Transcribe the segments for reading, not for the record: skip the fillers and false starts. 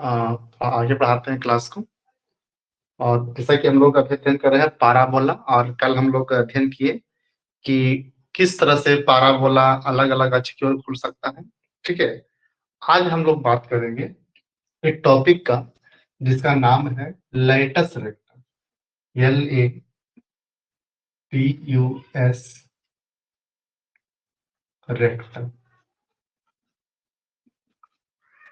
आगे बढ़ाते हैं क्लास को। और जैसा कि हम लोग अभी अध्ययन कर रहे हैं पाराबोला, और कल हम लोग अध्ययन किए कि किस तरह से पाराबोला अलग अलग अक्ष की ओर खुल सकता है। ठीक है, आज हम लोग बात करेंगे एक टॉपिक का जिसका नाम है latus rectum. LATUS rectum.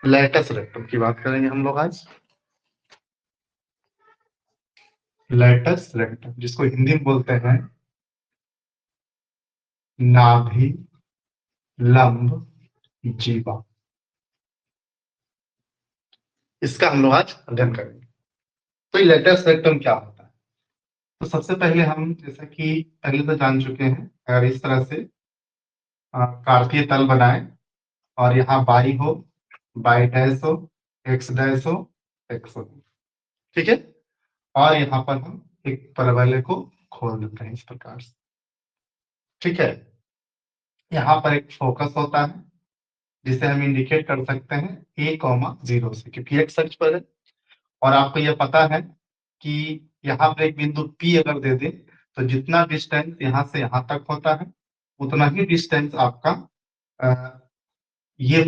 Latus rectum की बात करेंगे हम लोग आज। लैटस रेक्टम जिसको हिंदी में बोलते हैं नाभि लंब जीवा, इसका हम लोग आज अध्ययन करेंगे। तो ये लैटस रेक्टम क्या होता है? तो सबसे पहले हम जैसा कि पहले तो जान चुके हैं, अगर इस तरह से कार्तीय तल बनाए और यहाँ बाई हो, बाई डैश हो, एक्स डैश हो, एक्स हो, ठीक है, और यहाँ पर हम एक परवलय को खोल देते हैं इस प्रकार से। ठीक है, यहाँ पर एक फोकस होता है जिसे हम इंडिकेट कर सकते हैं A,0 से, क्योंकि एक सर्च पर है और आपको यह पता है कि यहाँ पर एक बिंदु P अगर दे दे तो जितना डिस्टेंस यहाँ से यहाँ तक होता है उतना ही डिस्टेंस आपका ये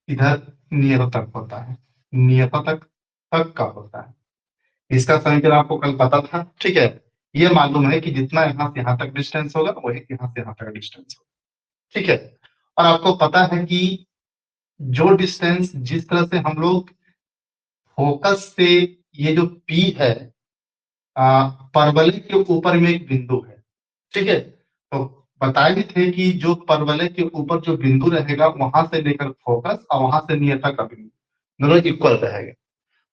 इधर नियत तक होता है, नियत तक का होता है। इसका समीकरण आपको कल पता था। ठीक है, ये मालूम है कि जितना यहाँ से यहाँ तक डिस्टेंस होगा वही यहाँ से यहाँ तक डिस्टेंस होगा। ठीक है, और आपको पता है कि जो डिस्टेंस जिस तरह से हम लोग फोकस से, ये जो P है परवलय के ऊपर में एक बिंदु है। ठीक है, तो बताए भी थे कि जो परवलय के ऊपर जो बिंदु रहेगा वहां से लेकर फोकस और वहां से नियता का बिंदु दोनों इक्वल रहेगा।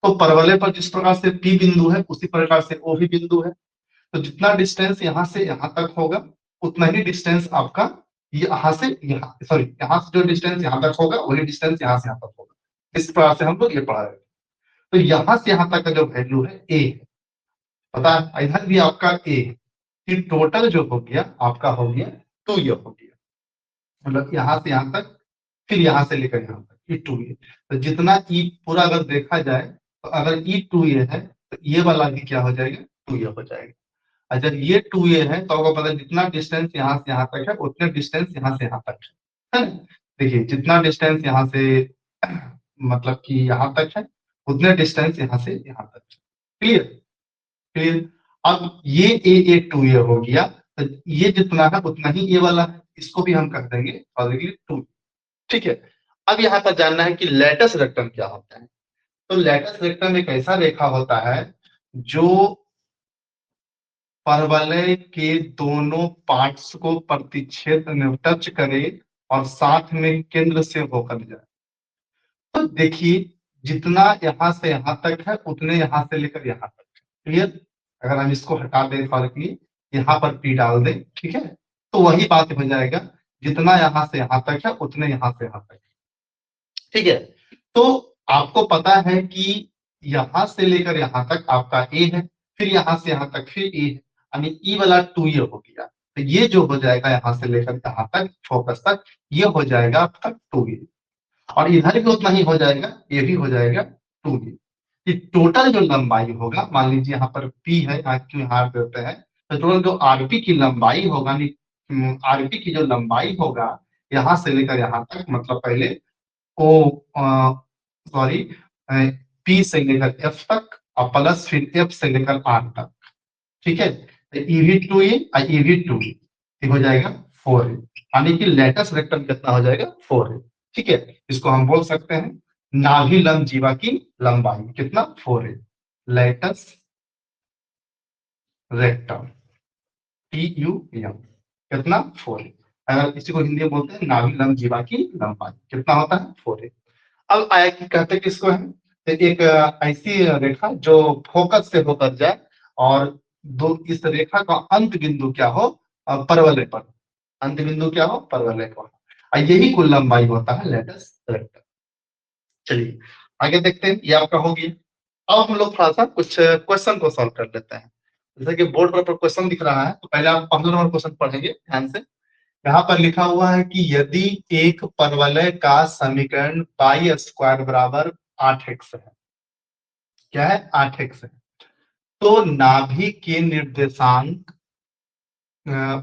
तो परवलय पर जिस प्रकार से P बिंदु है उसी प्रकार से O भी बिंदु है। तो जितना डिस्टेंस यहाँ से यहाँ तक होगा उतना ही डिस्टेंस आपका यहाँ से यहाँ, सॉरी, यहाँ से जो डिस्टेंस यहाँ तक होगा वही डिस्टेंस यहाँ से यहाँ तक होगा। इस प्रकार से हम लोग ये पढ़ा रहे हैं। तो यहाँ से यहाँ तक का जो वैल्यू है A है, पता है, इधर भी आपका A है कि टोटल जो हो गया आपका हो गया 2 ये हो गया, मतलब यहाँ से यहाँ तक, फिर यहाँ से लेकर यहाँ तक ये 2 ये। तो जितना E पूरा अगर देखा जाए तो अगर E 2 ये है तो ये वाला भी क्या हो जाएगा, 2 ये हो जाएगा। और जब ये 2 ये है तो आपको पता है जितना डिस्टेंस यहाँ से यहाँ तक है उतने डिस्टेंस यहाँ से यहाँ तक है ना। देखिए जितना डिस्टेंस यहाँ से मतलब कि यहाँ तक है उतने डिस्टेंस यहाँ से यहाँ तक है। Clear clear. अब ये ए 2 ये हो गया, तो ये जितना है उतना ही ये वाला है, इसको भी हम कर देंगे ऑलरेडी 2। ठीक है, अब यहाँ पर जानना है कि लैटस रेक्टम क्या होता है। तो लैटस रेक्टम एक ऐसा रेखा होता है जो परवलय के दोनों पार्ट्स को प्रतिच्छेद टच करे और साथ में केंद्र से होकर जाए। तो देखिए जितना यहाँ से यहाँ तक है उतने यहाँ से लेकर यहाँ तक है। क्लियर। अगर हम इसको हटा दें फर्क लिए, यहाँ पर P डाल दें, ठीक है, तो वही बात हो जाएगा, जितना यहाँ से यहाँ तक है उतने यहाँ से यहाँ तक है। ठीक है, तो आपको पता है कि यहाँ से लेकर यहाँ तक आपका A है, फिर यहाँ से यहाँ तक फिर A है, यानी E वाला 2 ये हो गया। तो ये जो हो जाएगा यहाँ से लेकर यहाँ तक फोकस तक, ये हो जाएगा आपका 2A, और इधर भी उतना ही हो जाएगा, ये भी हो जाएगा 2A। ये टोटल जो लंबाई होगा, मान लीजिए यहाँ पर P है, क्यों यहाँ देते हैं, तो टोटल जो RP की लंबाई होगा, RP की जो लंबाई होगा यहाँ से लेकर यहाँ तक, मतलब पहले ओ सॉरी P से लेकर F तक और प्लस फिर F से लेकर R तक। ठीक है, EV2A और EV2A हो जाएगा 4A, यानी कि लैटस रेक्टम कितना हो जाएगा, 4A। ठीक है, इसको हम बोल सकते हैं नाभि लंब जीवा की लंबाई कितना, 4A। लैटस रेक्टम TUM कितना, 4A। अगर इसी को हिंदी में बोलते हैं नाभि लंब जीवा की लंबाई कितना होता है, 4A। अब आया कि कहते किसको है, एक ऐसी रेखा जो फोकस से होकर जाए और दो इस रेखा का अंत बिंदु क्या हो, परवलय पर, अंत बिंदु क्या हो, परवलय पर, यही कुल लंबाई होता है लैटस रेक्टम। चलिए आगे देखते हैं, ये आपका हो गया। अब हम लोग थोड़ा सा कुछ क्वेश्चन को सॉल्व कर लेते हैं। जैसे कि बोर्ड पर क्वेश्चन दिख रहा है, तो पहले आप पहला नंबर क्वेश्चन पढ़ेंगे ध्यान से। यहाँ पर लिखा हुआ है कि यदि एक परवलय का समीकरण पाई स्क्वायर बराबर 8x है। क्या है? 8x है। तो नाभि के निर्देशांक,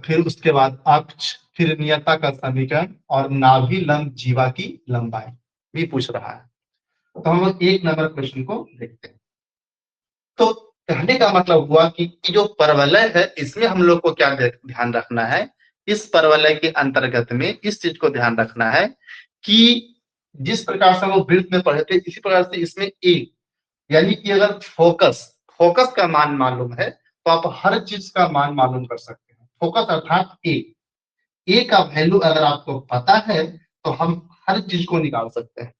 फिर उसके बाद अक्ष, फिर नियता का समीकरण और नाभि लंब जीवा की लंबाई भी पूछ रहा है। तो हम लोग 1 नंबर क्वेश्चन को देखते हैं। तो कहने का मतलब हुआ कि जो परवलय है इसमें हम लोग को क्या ध्यान रखना है, इस परवलय के अंतर्गत में इस चीज को ध्यान रखना है कि जिस प्रकार से हम लोग वृत्त में पढ़े थे इसी प्रकार से इसमें ए, यानी कि अगर फोकस का मान मालूम है तो आप हर चीज का मान मालूम कर सकते हैं। फोकस अर्थात ए का वैल्यू अगर आपको पता है तो हम हर चीज को निकाल सकते हैं।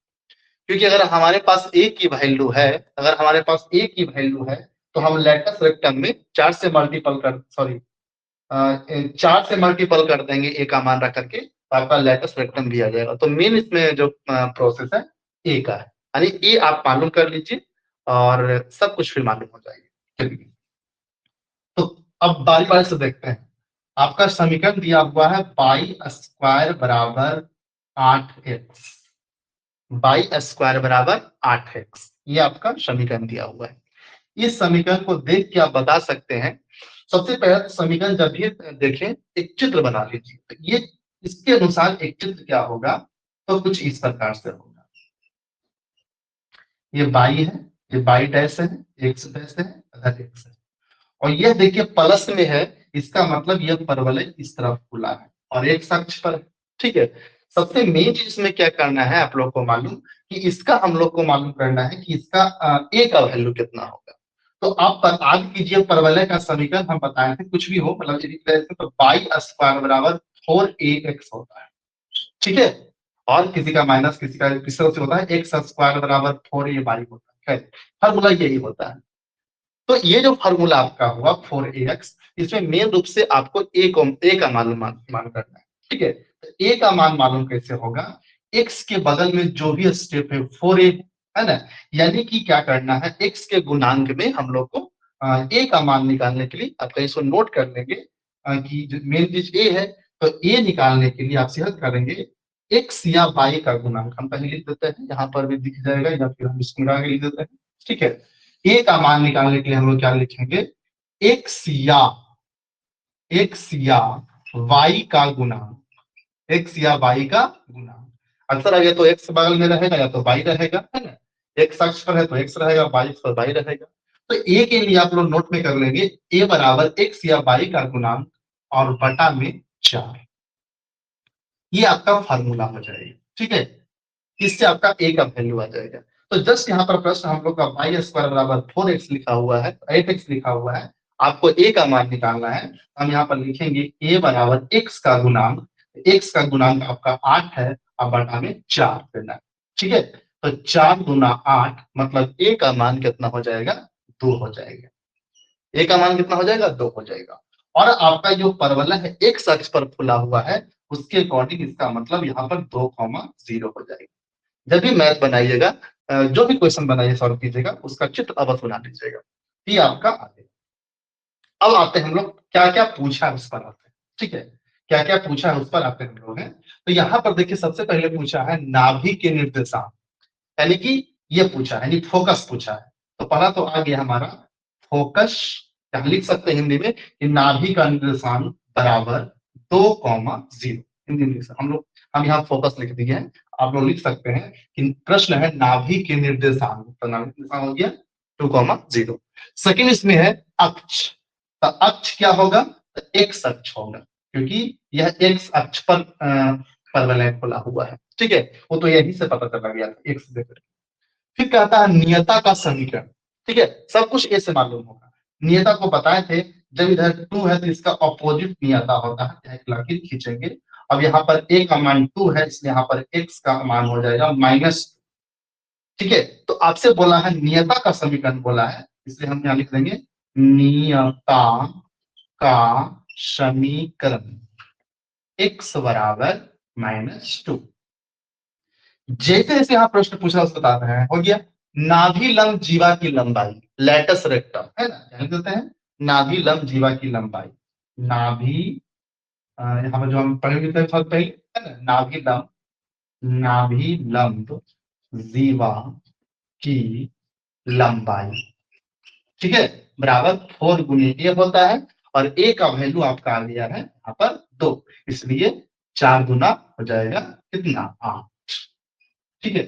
क्योंकि अगर हमारे पास ए की वैल्यू है, अगर हमारे पास ए की वैल्यू है तो हम लेटस रेक्टम में 4 से मल्टीपल कर देंगे ए का मान रख करके, तो आपका लेटस रेक्टम भी आ जाएगा। तो मेन इसमें जो प्रोसेस है ए का है, यानी ए आप मालूम कर लीजिए और सब कुछ फिर मालूम हो जाएगा। चलिए, तो अब बारी बारी से देखते हैं। आपका समीकरण दिया हुआ है पाई स्क्वायर बराबर 8x, बाई स्क्वायर बराबर 8x, ये आपका समीकरण दिया हुआ है। इस समीकरण को देख के आप बता सकते हैं। सबसे पहले समीकरण जब भी देखें एक चित्र बना लीजिए, तो ये इसके अनुसार एक चित्र क्या होगा, तो कुछ इस प्रकार से होगा। ये बाई है, ये बाई डैश है, एक्स डैश है, अदर एक्स है, और यह देखिए प्लस में है, इसका मतलब यह परवलय इस तरफ खुला है और एक अक्ष पर है। ठीक है, सबसे मेन चीज इसमें क्या करना है आप लोग को मालूम कि इसका हम लोग को मालूम करना है कि इसका ए का वैल्यू कितना होगा। तो आप याद कीजिए परवलय का समीकरण हम बताए थे, कुछ भी हो मतलब यदि तो बाई स्क्वायर बराबर 4ax होता है। ठीक है, और किसी का माइनस किसी का किस तरह से होता है, एक्स स्क्वायर बराबर 4a बाई होता है। फॉर्मूला यही होता है। तो ये जो फॉर्मूला आपका हुआ 4ax, इसमें मेन रूप से आपको ए का मान करना है। ठीक है, तो ए का मान मालूम कैसे होगा, एक्स के बगल में जो भी स्टेप है 4a है ना, यानी कि क्या करना है, एक्स के गुणांक में हम लोग को ए का मान निकालने के लिए आप इसको नोट कर लेंगे कि मेन चीज ए है। तो ए निकालने के लिए आप सीधा करेंगे एक्स या वाई का गुणांक, हम पहले लिख देते हैं, यहाँ पर भी दिख जाएगा या फिर हम इसको मिला के लिख देते हैं। ठीक है, ए का मान निकालने के लिए हम लोग क्या लिखेंगे, एक्स या वाई का गुणांक, एक्स या वाई का गुणांक। अक्सर आ गया तो एक्स बगल में रहेगा या तो वाई रहेगा, है ना, एक्स अक्ष पर है तो एक्स रहेगा, वाई अक्ष पर वाई रहेगा। तो ए के लिए आप लोग नोट में कर लेंगे ए बराबर एक्स या वाई का गुणांक और बटा में 4, ये आपका फार्मूला हो जाएगा। ठीक है, इससे आपका ए का वैल्यू आ जाएगा। तो जस्ट यहाँ पर प्रश्न हम लोग का वाई स्क्वायर बराबर 4x लिखा हुआ है, 8x लिखा हुआ है, आपको ए का मान निकालना है। हम यहाँ पर लिखेंगे ए बराबर एक्स का गुणांक, एक्स का गुणांक आपका 8 है, अब बटा में 4 देना है। ठीक है, तो 4 गुना 8 मतलब ए का मान कितना हो जाएगा, 2 हो जाएगा। ए का मान कितना हो जाएगा, 2 हो जाएगा। और आपका जो परवलय है एक्स अक्ष पर खुला हुआ है, उसके अकॉर्डिंग इसका मतलब यहाँ पर 2,0 हो जाएगा। जब भी मैथ बनाइएगा, जो भी क्वेश्चन बनाइए सॉल्व कीजिएगा, उसका चित्र अवश्य बना लीजिएगा, ये आपका आगे। अब आते हैं हम लोग क्या क्या पूछा है उस पर आते हैं। ठीक है, क्या क्या पूछा है उस पर आते हैं हम लोग हैं। तो यहाँ पर देखिए सबसे पहले पूछा है नाभि के निर्देशांक, यानी कि ये पूछा है, यानी फोकस पूछा है। तो पहला तो आ गया हमारा फोकस, क्या लिख सकते हैं हिंदी में कि नाभि का निर्देशांक बराबर 2,0। हिंदी में हम यहाँ फोकस लिख दिए हैं, आप लोग लिख सकते हैं कि प्रश्न है नाभि के निर्देशांक, तो नाभि निर्देशांक हो गया 2,0। सेकंड इसमें है अक्ष, तो अक्ष क्या होगा, तो एक्स अक्ष होगा, क्योंकि यह एक्स अक्ष पर परवलय खुला हुआ है। ठीक है, वो तो यही से पता चला गया था एक्स देकर। फिर कहता है नियता का समीकरण। ठीक है, सब कुछ ए से मालूम होगा। नियता को बताए थे, जब इधर 2 है तो इसका ऑपोजिट नियता होता है, एक लकीर खींचेंगे। अब यहाँ पर ए का मान 2 है, इसलिए यहाँ पर एक्स का मान हो जाएगा -। ठीक है, तो आपसे बोला है नियता का समीकरण बोला है, इसलिए हम यहाँ लिख देंगे नियता का समीकरण x बराबर -2। जैसे जैसे यहाँ प्रश्न पूछा उसको बता रहे हैं, हो गया नाभि लंब जीवा की लंबाई, लेटस रेक्टम है ना, क्या कहते हैं, नाभि लंब जीवा की लंबाई। नाभि यहाँ पर जो हम पढ़ेंगे पहले है ना, नाभि लंब जीवा की लंबाई, ठीक है, बराबर 4 गुने ए होता है, और ए का वैल्यू आपका आ गया है यहाँ पर 2, इसलिए 4 गुना हो जाएगा कितना 8। ठीक है,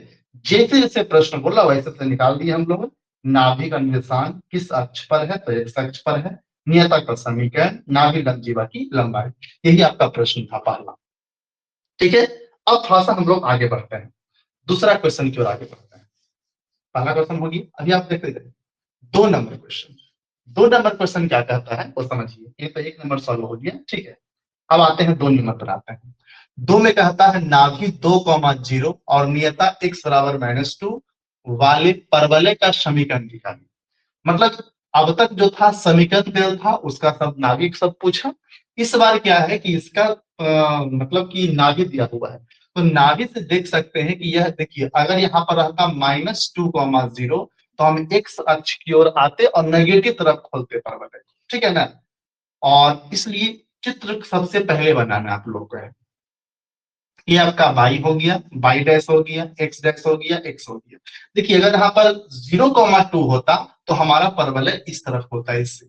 जैसे जैसे प्रश्न बोला वैसे से निकाल दिए हम लोग। नाभि का निर्देशांक किस अक्ष पर है, तो एक्स अक्ष पर है। नियतक का समीकरण, नाभि लंबजीवा की लंबाई, यही आपका प्रश्न था पहला। ठीक है, अब थोड़ा सा हम लोग आगे बढ़ते हैं, दूसरा क्वेश्चन की ओर आगे बढ़ते हैं। पहला क्वेश्चन होगी, अभी आप देख रहे 2 नंबर क्वेश्चन। 2 नंबर क्वेश्चन क्या कहता है वो समझिए, ये तो 1 नंबर सॉल्व हो गया, ठीक है। अब आते हैं 2 नंबर पर आते हैं। 2 में कहता है नाभि 2,0 और नियता x बराबर -2 वाले परवलय का समीकरण निकालिए। मतलब अब तक जो था समीकरण दिया था उसका सब नाभिक सब पूछा। इस बार क्या है कि इसका मतलब कि नाभि दिया हुआ है, तो नाभि से देख सकते हैं कि यह देखिए, अगर यहाँ पर रहता -2,0 तो हम एक्स अक्ष की ओर आते और नेगेटिव तरफ खोलते परवलय, ठीक है ना। और इसलिए चित्र सबसे पहले बनाना आप लोग को है। ये आपका बाई हो गया, बाई डैश हो गया, एक्स डैश हो गया, एक्स हो गया। देखिए अगर यहाँ पर 0,2 होता तो हमारा परवलय इस तरफ होता है इससे।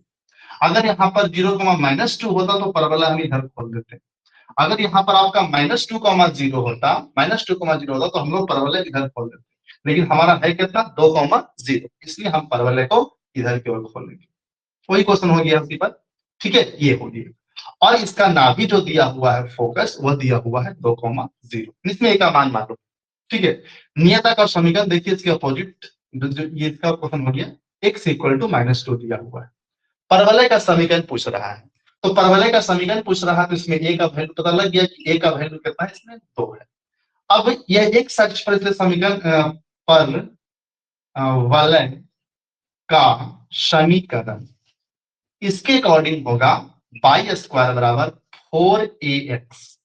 अगर यहाँ पर 0,-2 होता तो परवलय हम इधर खोल देते। अगर यहाँ पर आपका -2,0 होता, -2,0 होता तो हम लोग परवलय इधर खोल देते, लेकिन हमारा है कितना 2,0, इसलिए हम परवलय को इधर की ओर खोलेंगे। वही क्वेश्चन हो गया उसी पर, ठीक है, ये हो गया। और इसका नाभि जो दिया हुआ है फोकस, वह दिया हुआ है 2,0, इसमें एक मान मालूम, ठीक है। नियता का समीकरण देखिए, इसके अपोजिट ये इसका क्वेश्चन हो गया, x इक्वल टू -2 दिया हुआ है। परवलय का समीकरण पूछ रहा है, तो परवलय का समीकरण पूछ रहा है तो इसमें a का वैल्यू पता लग गया कि a का वैल्यू कितना है, इसमें 2 है। अब यह एक सच पर समीकरण पर वलय का समीकरण इसके अकॉर्डिंग होगा बाई स्क्वायर बराबर 4ax।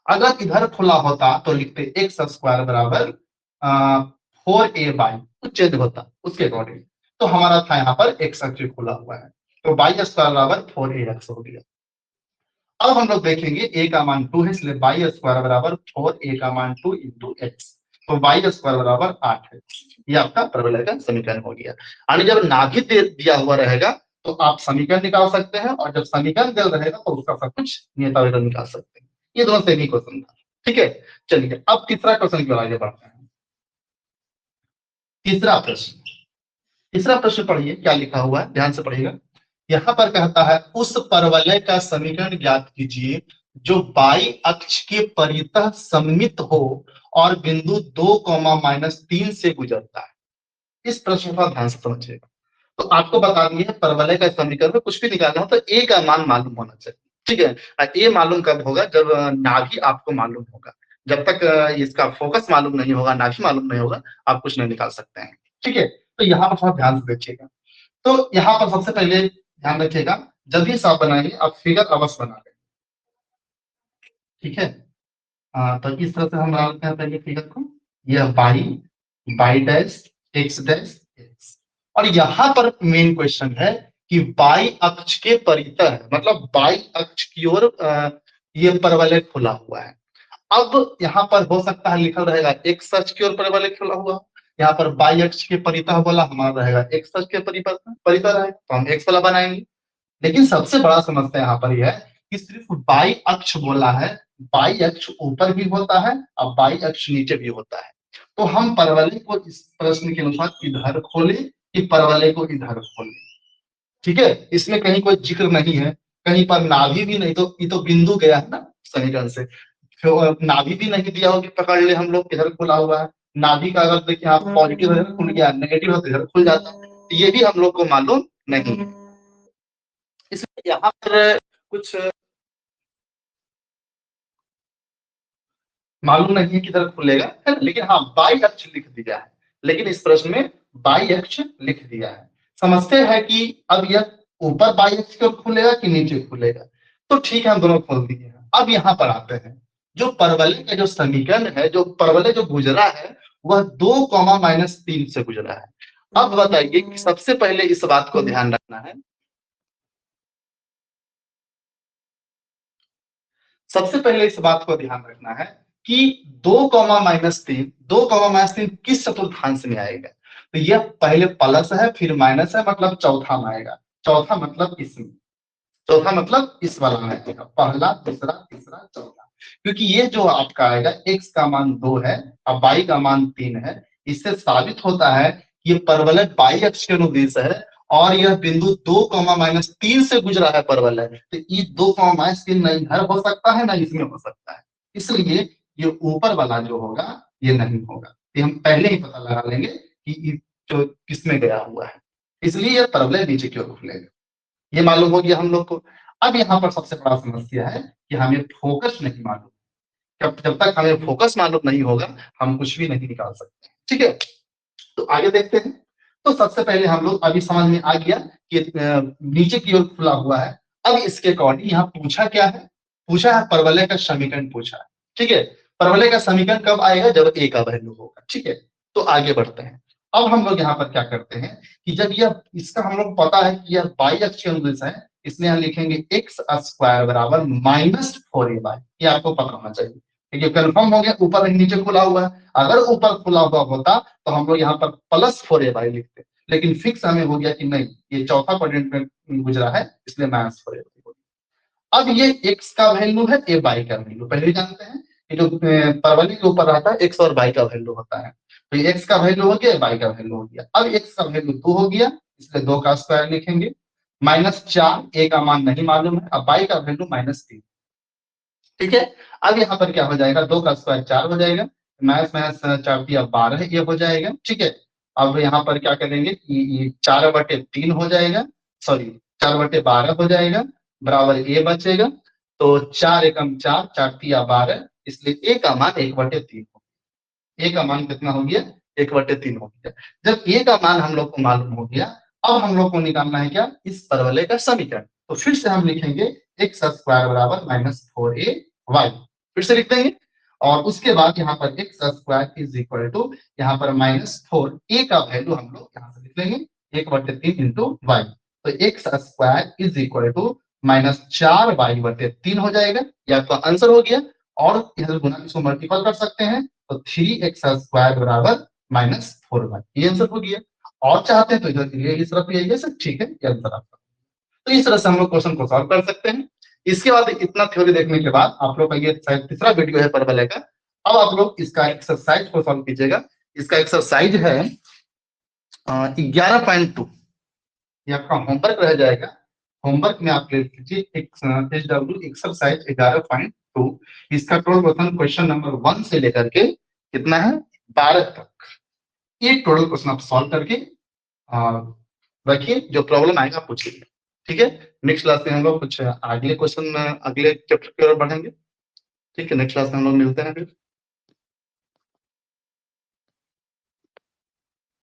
अगर इधर खुला होता तो लिखते एक्स स्क्वायर बराबर 4a बाई, चेंज होता उसके अकॉर्डिंग। तो हमारा था यहाँ पर एक्स अक्ष खुला हुआ है, तो बाई स्क्वायर बराबर 4ax हो गया। अब हम लोग देखेंगे a का मान 2 है, इसलिए बाई स्क्वायर बराबर 4a का मान 2 इंटू एक्स, तो बाई स्क्वायर बराबर 8 है। ये आपका परवलय का समीकरण हो गया। यानी जब नाभि दिया हुआ रहेगा तो आप समीकरण निकाल सकते हैं, और जब समीकरण दिया रहेगा तो उसका सब कुछ नियता वेतन निकाल सकते हैं। ये दोनों सेम ही क्वेश्चन था, ठीक है। चलिए अब तीसरा क्वेश्चन की ओर आगे बढ़ते हैं। तीसरा प्रश्न, तीसरा प्रश्न पढ़िए क्या लिखा हुआ है, ध्यान से पढ़िएगा। यहाँ पर कहता है उस परवलय का समीकरण ज्ञात कीजिए जो बाई अक्ष के परितः सममित हो और बिंदु 2,-3 से गुजरता है। इस प्रश्न को ध्यान से समझिएगा। तो आपको बता दिए परवलय का समीकरण में कुछ भी निकालना हो तो ए का मान मालूम होना चाहिए, ठीक है। ए मालूम कब होगा, जब नाभि आपको मालूम होगा। जब तक इसका फोकस मालूम नहीं होगा, नाभि मालूम नहीं होगा, आप कुछ नहीं निकाल सकते हैं, ठीक है। तो यहाँ पर थोड़ा ध्यान से देखिएगा। तो यहाँ पर सबसे पहले ध्यान रखिएगा, जब भी आप बनाएंगे आप फिगर अवश्य बना लें, ठीक है। तो इस तरह से हम बना लेते हैं पहले फिगर को। यह by, by dash, x dash, x. और यहाँ पर मेन क्वेश्चन है कि बाई अक्ष के परितः, मतलब बाई अक्ष की ओर ये परवलय खुला हुआ है। अब यहाँ पर हो सकता है लिखा रहेगा एक्स अक्ष की ओर परवलय खुला हुआ, यहाँ पर बाई अक्ष के परितः बोला, हमारा रहेगा एक्स अक्ष के परितः रहेगा, तो हम एक्स वाला बनाएंगे। लेकिन सबसे बड़ा समस्या यहाँ पर यह है कि सिर्फ बाई अक्ष बोला है, बाई अक्ष ऊपर भी होता है और बाई अक्ष नीचे भी होता है। तो हम परवलय को इस प्रश्न के अनुसार इधर खोले कि परवलय को इधर खोले, ठीक है। इसमें कहीं कोई जिक्र नहीं है, कहीं पर नाभि भी नहीं, तो ये तो बिंदु गया है ना समीकरण से। नाभि भी नहीं दिया हो कि पकड़ ले हम लोग इधर खुला हुआ है। नाभि का अगर देखिए आप पॉजिटिव है खुल गया, नेगेटिव है तो इधर खुल जाता, तो ये भी हम लोग को मालूम नहीं है। इसलिए यहाँ पर कुछ मालूम नहीं है किधर खुलेगा, है ना? लेकिन हाँ बाई अक्ष लिख दिया है, लेकिन इस प्रश्न में बाई अक्ष लिख दिया है। समझते हैं कि अब यह ऊपर बाई अक्ष की ओर खुलेगा कि नीचे खुलेगा, तो ठीक है हम दोनों खोल दिए हैं। अब यहाँ पर आते हैं, जो परवलय का जो समीकरण है, जो परवलय जो गुजरा है वह 2,-3 से गुजरा है। अब बताइए कि सबसे पहले इस बात को ध्यान रखना है, सबसे पहले इस बात को ध्यान रखना है कि 2,-3 किस चतुर्थांश में आएगा। तो ये पहले प्लस है फिर माइनस है, मतलब चौथा में आएगा। चौथा मतलब इसमें, चौथा मतलब इस वाला में आएगा, पहला दूसरा तीसरा चौथा। क्योंकि ये जो आपका आएगा x का मान 2 है और y का मान 3 है, इससे साबित होता है कि ये परवलय y अक्ष के अनुदिश है और यह बिंदु 2, -3 से गुजरा है परवलय। तो ये 2, -3 ना इधर हो सकता है ना इसमें हो सकता है, इसलिए ये ऊपर वाला जो होगा ये नहीं होगा। ये हम पहले ही पता लगा लेंगे कि ये जो किसमें गया हुआ है, इसलिए यह परवलय नीचे की ओर खुलेगा। ये मालूम हो गया हम लोग को। अब यहाँ पर सबसे बड़ा समस्या है कि हमें फोकस नहीं मालूम। जब तक हमें फोकस मालूम नहीं होगा हम कुछ भी नहीं निकाल सकते। ठीक है, तो आगे देखते हैं। तो सबसे पहले हम लोग अभी समझ में आ गया कि नीचे की ओर खुला हुआ है। अब इसके अकॉर्डिंग यहाँ पूछा क्या है, पूछा है परवलय का समीकरण पूछा है। ठीक है, परवलय का समीकरण कब आएगा, जब ए का वैल्यू होगा। ठीक है, तो आगे बढ़ते हैं। अब हम लोग यहाँ पर क्या करते हैं कि जब यह इसका हम लोग पता है कि यह y अक्ष के अनुदिश है, इसलिए हम लिखेंगे x स्क्वायर बराबर -4ay। ये आपको पता होना चाहिए, ठीक है। कंफर्म हो गया, ऊपर नीचे खुला हुआ है। अगर ऊपर खुला हुआ होता तो हम लोग यहाँ पर +4ay लिखते, लेकिन फिक्स हमें हो गया कि नहीं, ये चौथा क्वाड्रेंट में गुजरा है इसलिए -4ay। अब ये x का वैल्यू है, ये y का वैल्यू पहले ही जानते हैं। ये जो परवलय के ऊपर रहता है x और y का वैल्यू होता है। तो ये x का वैल्यू हो गया, y का वैल्यू हो गया। अब x का वैल्यू 2 हो गया, इसलिए 2 का स्क्वायर लिखेंगे। -4, a का मान नहीं मालूम है। अब y का वैल्यू -3। ठीक है, अब यहाँ पर क्या हो जाएगा, 2 का स्क्वायर 4 हो जाएगा, माइनस माइनस 4×3 = 12 ये हो जाएगा। ठीक है, अब यहाँ पर क्या करेंगे, ये 4/3 हो जाएगा, सॉरी 4/12 हो जाएगा, बराबर ए बचेगा। तो 4 एकम 4, 4×3 = 12, इसलिए ए का मान 1/3 हो। ए का मान कितना हो गया, 1/3 हो गया। जब ए का मान हम लोग को मालूम हो गया, अब हम लोग को निकालना है क्या, इस परवलय का समीकरण। तो फिर से हम लिखेंगे x स्क्वायर बराबर -4ay, फिर से लिख देंगे। और उसके बाद यहाँ पर x square is equal to, यहाँ पर -4 a का वैल्यू हम लोग यहाँ से लिख लेंगे 1/3 इंटू y। तो x square is equal to -4y/3 हो जाएगा, ये आपका आंसर हो गया। और इधर गुना इसको मल्टीपल कर सकते हैं, तो 3x स्क्वायर बराबर -4y, ये आंसर हो गया। और चाहते हैं तो इधर ये इस तरफ ले सब, ठीक है, ये आंसर आपका। तो इस तरह से हम लोग क्वेश्चन को सॉल्व कर सकते हैं। इसके बाद इतना थ्योरी देखने के बाद आप लोग का ये शायद तीसरा वीडियो है परवलय का। अब आप लोग इसका एक्सरसाइज को सॉल्व कीजिएगा। इसका एक्सरसाइज है 11.2, ये आपका होमवर्क रह जाएगा। होमवर्क में आप ले लीजिए HW एक्सरसाइज 11.2। इसका टोटल क्वेश्चन, क्वेश्चन नंबर 1 से लेकर के कितना है 12 तक, ये टोटल क्वेश्चन आप सॉल्व करके रखिए, जो प्रॉब्लम आएगा पूछिए। ठीक है, नेक्स्ट क्लास में हम लोग कुछ अगले क्वेश्चन में अगले चैप्टर की ओर बढ़ेंगे। ठीक है, नेक्स्ट क्लास में हम लोग मिलते हैं फिर।